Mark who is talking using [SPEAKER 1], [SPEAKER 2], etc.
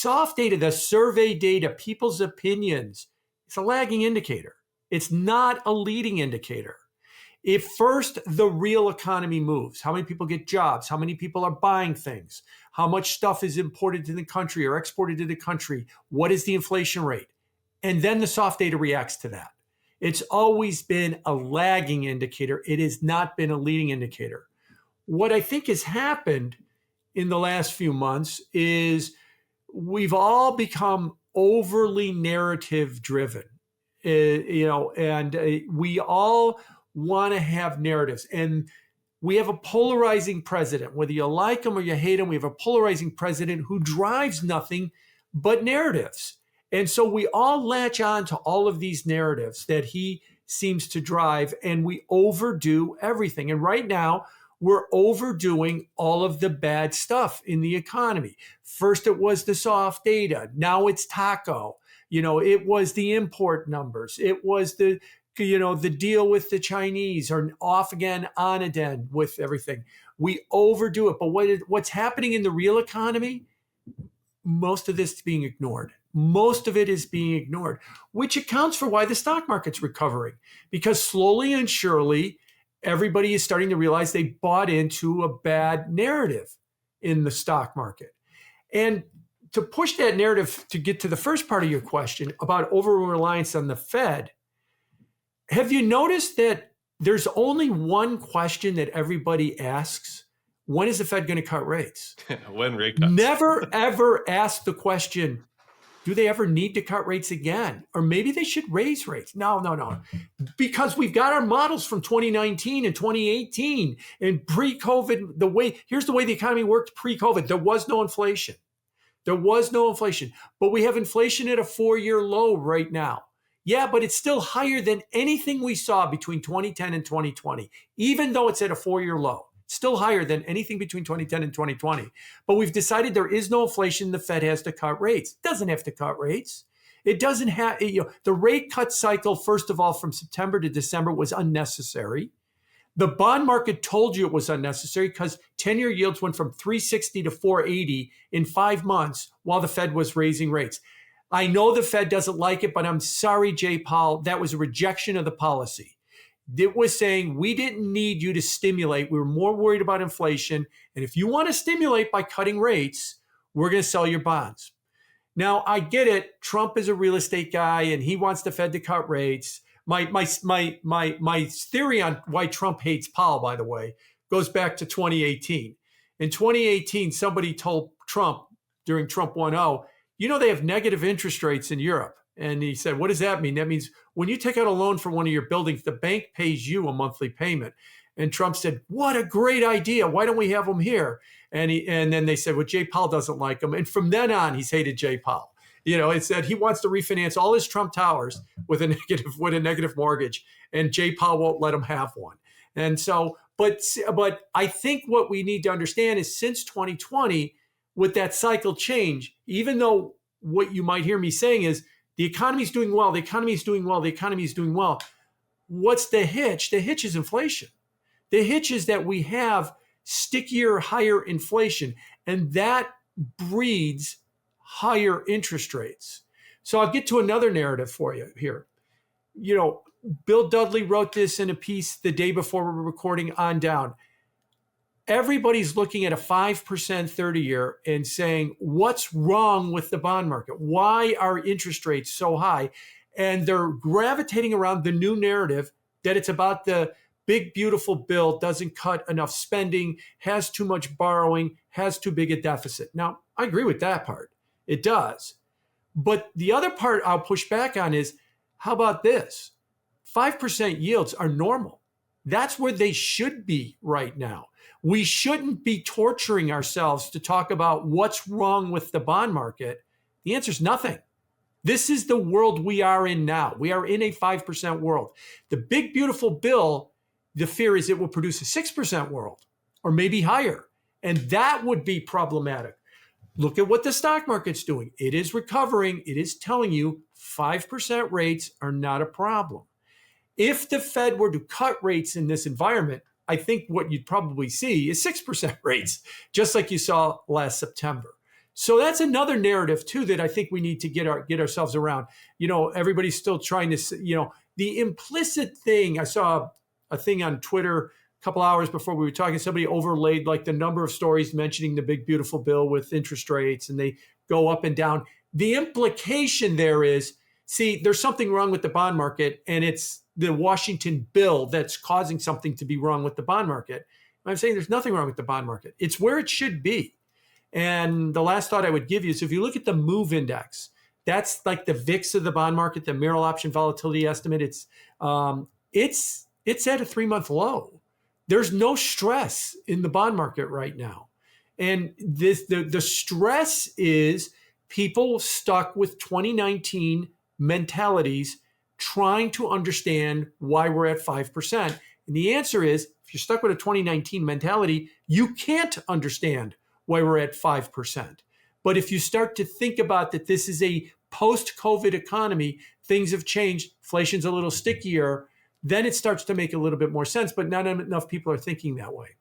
[SPEAKER 1] soft data, the survey data, people's opinions, it's a lagging indicator. It's not a leading indicator. If first the real economy moves, how many people get jobs, how many people are buying things, how much stuff is imported to the country or exported to the country, what is the inflation rate? And then the soft data reacts to that. It's always been a lagging indicator. It has not been a leading indicator. What I think has happened in the last few months is we've all become overly narrative driven, and we all want to have narratives. And we have a polarizing president, whether you like him or you hate him. We have a polarizing president who drives nothing but narratives. And so we all latch on to all of these narratives that he seems to drive, and we overdo everything. And right now, we're overdoing all of the bad stuff in the economy. First, it was the soft data. Now it's taco. It was the import numbers. It was the deal with the Chinese, or off again, on again with everything. We overdo it. But what's happening in the real economy? Most of this is being ignored. Most of it is being ignored, which accounts for why the stock market's recovering. Because slowly and surely, everybody is starting to realize they bought into a bad narrative in the stock market. And to push that narrative, to get to the first part of your question about over-reliance on the Fed, have you noticed that there's only one question that everybody asks? When is the Fed going to cut rates?
[SPEAKER 2] When rate cuts?
[SPEAKER 1] Never, ever ask the question, do they ever need to cut rates again? Or maybe they should raise rates. No. Because we've got our models from 2019 and 2018 and pre-COVID. Here's the way the economy worked pre-COVID. There was no inflation. But we have inflation at a 4-year low right now. Yeah, but it's still higher than anything we saw between 2010 and 2020, even though it's at a 4-year low. Still higher than anything between 2010 and 2020. But we've decided there is no inflation. The Fed has to cut rates. It doesn't have to cut rates. It doesn't have, the rate cut cycle, first of all, from September to December was unnecessary. The bond market told you it was unnecessary because 10-year yields went from 360 to 480 in 5 months while the Fed was raising rates. I know the Fed doesn't like it, but I'm sorry, Jay Powell, that was a rejection of the policy. It was saying we didn't need you to stimulate. We were more worried about inflation. And if you want to stimulate by cutting rates, we're going to sell your bonds. Now, I get it. Trump is a real estate guy and he wants the Fed to cut rates. My theory on why Trump hates Powell, by the way, goes back to 2018. In 2018, somebody told Trump during Trump 1.0, they have negative interest rates in Europe. And he said, what does that mean? That means when you take out a loan for one of your buildings, the bank pays you a monthly payment. And Trump said, what a great idea. Why don't we have them here? And then they said, well, Jay Powell doesn't like them. And from then on, he's hated Jay Powell. It said he wants to refinance all his Trump towers with a negative mortgage, and Jay Powell won't let him have one. And so, but I think what we need to understand is since 2020, with that cycle change, even though what you might hear me saying is, the economy's doing well, the economy's doing well, the economy's doing well. What's the hitch? The hitch is inflation. The hitch is that we have stickier, higher inflation, and that breeds higher interest rates. So I'll get to another narrative for you here. Bill Dudley wrote this in a piece the day before we were recording on down. Everybody's looking at a 5% 30-year and saying, what's wrong with the bond market? Why are interest rates so high? And they're gravitating around the new narrative that it's about the big, beautiful bill, doesn't cut enough spending, has too much borrowing, has too big a deficit. Now, I agree with that part. It does. But the other part I'll push back on is, how about this? 5% yields are normal. That's where they should be right now. We shouldn't be torturing ourselves to talk about what's wrong with the bond market. The answer is nothing. This is the world we are in now. We are in a 5% world. The big, beautiful bill, the fear is it will produce a 6% world or maybe higher. And that would be problematic. Look at what the stock market's doing. It is recovering. It is telling you 5% rates are not a problem. If the Fed were to cut rates in this environment, I think what you'd probably see is 6% rates, just like you saw last September. So that's another narrative too that I think we need to get ourselves around. Everybody's still trying to, the implicit thing. I saw a thing on Twitter a couple hours before we were talking. Somebody overlaid like the number of stories mentioning the big beautiful bill with interest rates, and they go up and down. The implication there is, see, there's something wrong with the bond market, and it's the Washington bill that's causing something to be wrong with the bond market. I'm saying there's nothing wrong with the bond market. It's where it should be. And the last thought I would give you is if you look at the MOVE index, that's like the VIX of the bond market, the Merrill Option Volatility Estimate. It's at a 3-month low. There's no stress in the bond market right now. And the stress is people stuck with 2019 mentalities trying to understand why we're at 5%. And the answer is, if you're stuck with a 2019 mentality, you can't understand why we're at 5%. But if you start to think about that this is a post-COVID economy, things have changed, inflation's a little stickier, then it starts to make a little bit more sense, but not enough people are thinking that way.